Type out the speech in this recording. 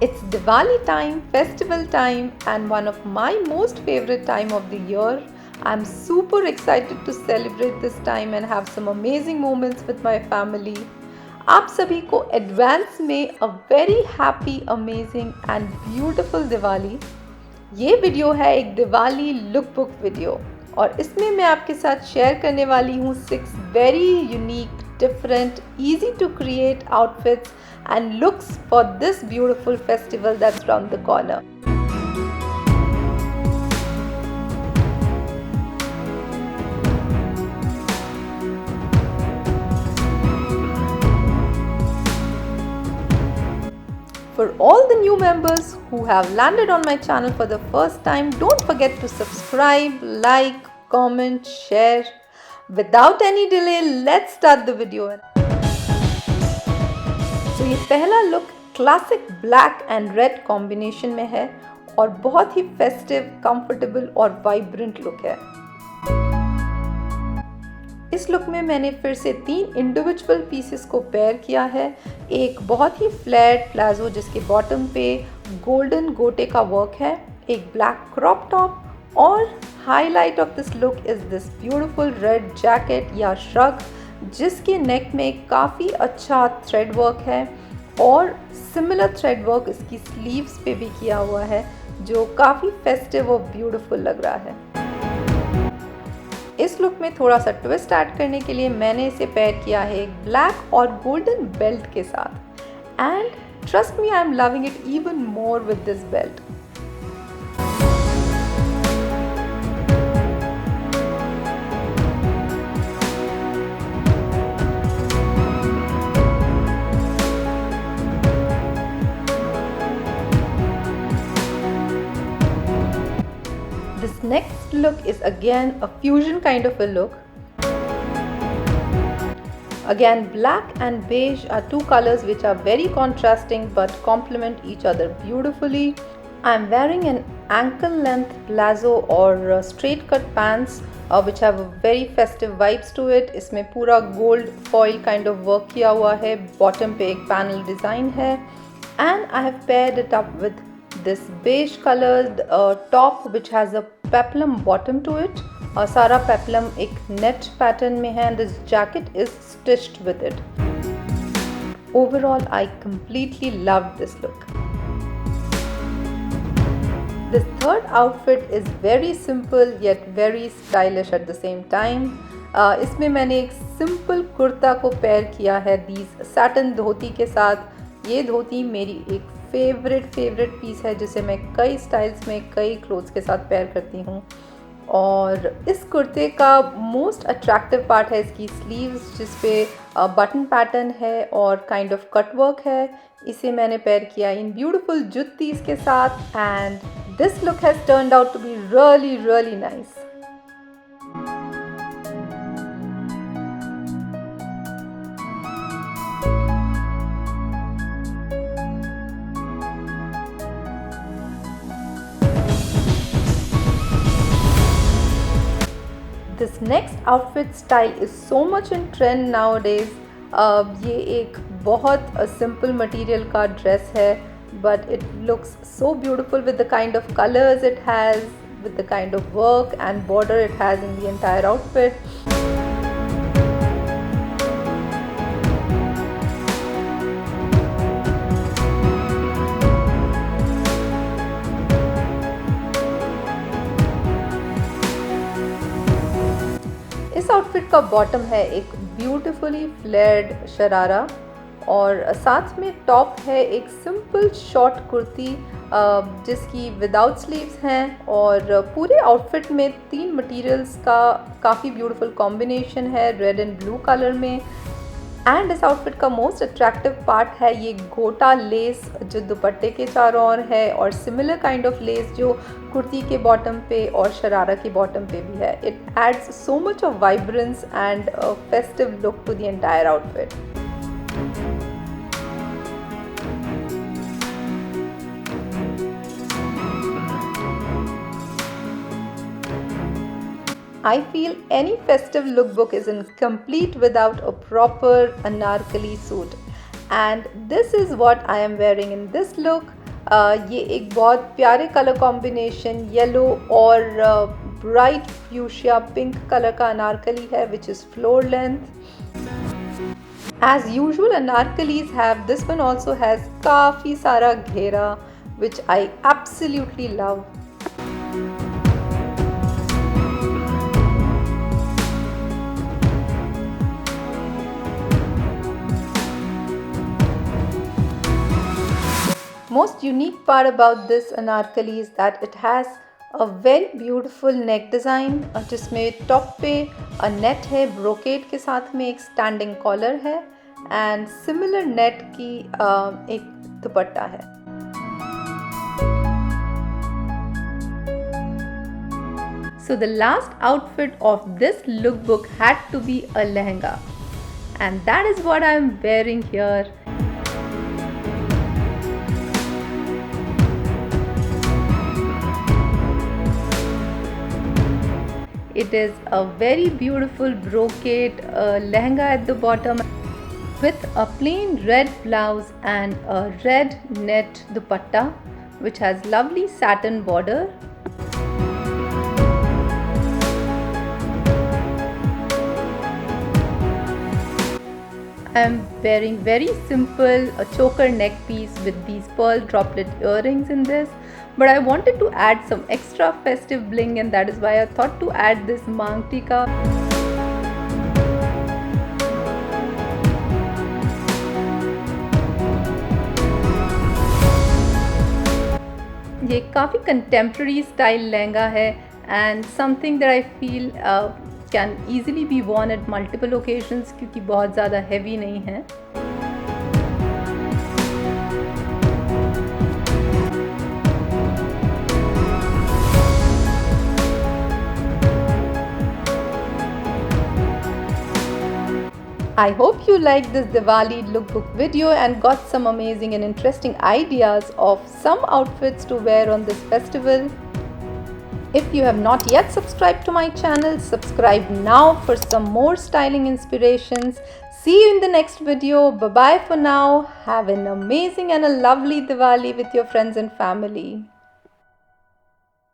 It's Diwali time, festival time, and one of my most favorite time of the year. I'm super excited to celebrate this time and have some amazing moments with my family. आप सभी को advance में a very happy amazing and beautiful Diwali. ये video है एक Diwali look book video और इसमें मैं आपके साथ शेयर करने वाली हूँ 6 very unique different, easy to create outfits and looks for this beautiful festival that's around the corner. For all the new members who have landed on my channel for the first time, don't forget to subscribe, like, comment, share. Without any delay, let's start the video. तो ये पहला look classic black and red combination में है और बहुत ही festive, comfortable और vibrant look है। इस लुक में मैंने फिर से 3 इंडिविजुअल पीसेस को पेयर किया है। एक बहुत ही फ्लैट प्लाजो जिसके बॉटम पे गोल्डन गोटे का वर्क है, एक ब्लैक क्रॉप टॉप और highlight of this look is this beautiful red jacket या श्रग जिसके नेक में काफ़ी अच्छा थ्रेड वर्क है और सिमिलर थ्रेड वर्क इसकी स्लीव्स पे भी किया हुआ है जो काफ़ी फेस्टिव और ब्यूटीफुल लग रहा है। इस लुक में थोड़ा सा ट्विस्ट ऐड करने के लिए मैंने इसे पेयर किया है एक ब्लैक और गोल्डन बेल्ट के साथ and trust me I am loving it even more with this belt. This next look is again a fusion kind of a look. Again, black and beige are two colors which are very contrasting but complement each other beautifully. I am wearing an ankle length palazzo or straight cut pants which have a very festive vibes to it. इसमें पूरा gold foil kind of work किया हुआ है, bottom पे एक panel design है and I have paired it up with this beige colored top which has a peplum bottom to it. सारा peplum एक net pattern में है and this jacket is stitched with it. Overall, I completely loved this look. This third outfit is very simple yet very stylish at the same time. इसमें मैंने एक simple kurta को pair किया है these satin धोती के साथ। ये धोती मेरी एक फेवरेट पीस है जिसे मैं कई स्टाइल्स में कई क्लोथ्स के साथ पेयर करती हूँ और इस कुर्ते का मोस्ट अट्रैक्टिव पार्ट है इसकी स्लीव्स जिस पे बटन पैटर्न है और काइंड ऑफ कट वर्क है। इसे मैंने पेयर किया इन ब्यूटीफुल जुत्तीस के साथ and this look has turned out to be really nice. This next outfit style is so much in trend nowadays. ये एक बहुत simple material का dress है but it looks so beautiful with the kind of colors it has, with the kind of work and border it has in the entire outfit. इस outfit का bottom है एक beautifully flared sharara और साथ में top है एक सिंपल शॉर्ट कुर्ती जिसकी विदाउट स्लीव्स हैं और पूरे आउटफिट में 3 मटेरियल्स का काफ़ी ब्यूटीफुल कॉम्बिनेशन है रेड एंड ब्लू कलर में एंड इस आउटफिट का मोस्ट अट्रैक्टिव पार्ट है ये गोटा लेस जो दुपट्टे के चारों ओर है और सिमिलर काइंड ऑफ लेस जो कुर्ती के बॉटम पे और शरारा के बॉटम पे भी है। It adds so much of vibrance and festive look to the entire outfit. I feel any festive lookbook is incomplete without a proper anarkali suit, and this is what I am wearing in this look. ये एक बहुत प्यारे colour combination yellow और bright fuchsia pink colour का अनारकली है which is floor length. As usual anarkalis have, this one also has काफ़ी सारा घेरा which I absolutely love. Most unique part about this Anarkali is that it has a very beautiful neck design जिसमें top पे net है brocade के साथ में एक स्टैंडिंग कॉलर है एंड सिमिलर नेट की एक दुपट्टा है. So the last outfit of this lookbook had to be a lehenga, and that is what I am wearing here. It is a very beautiful brocade lehenga at the bottom with a plain red blouse and a red net dupatta which has lovely satin border. I am wearing very simple choker neck piece with these pearl droplet earrings in this, but I wanted to add some extra festive bling and that is why I thought to add this मांग टीका. ये काफ़ी contemporary style lehenga है and something that I feel can easily be worn at multiple occasions क्योंकि बहुत ज़्यादा heavy नहीं है. I hope you liked this Diwali lookbook video and got some amazing and interesting ideas of some outfits to wear on this festival. If you have not yet subscribed to my channel, subscribe now for some more styling inspirations. See you in the next video. Bye bye for now. Have an amazing and a lovely Diwali with your friends and family.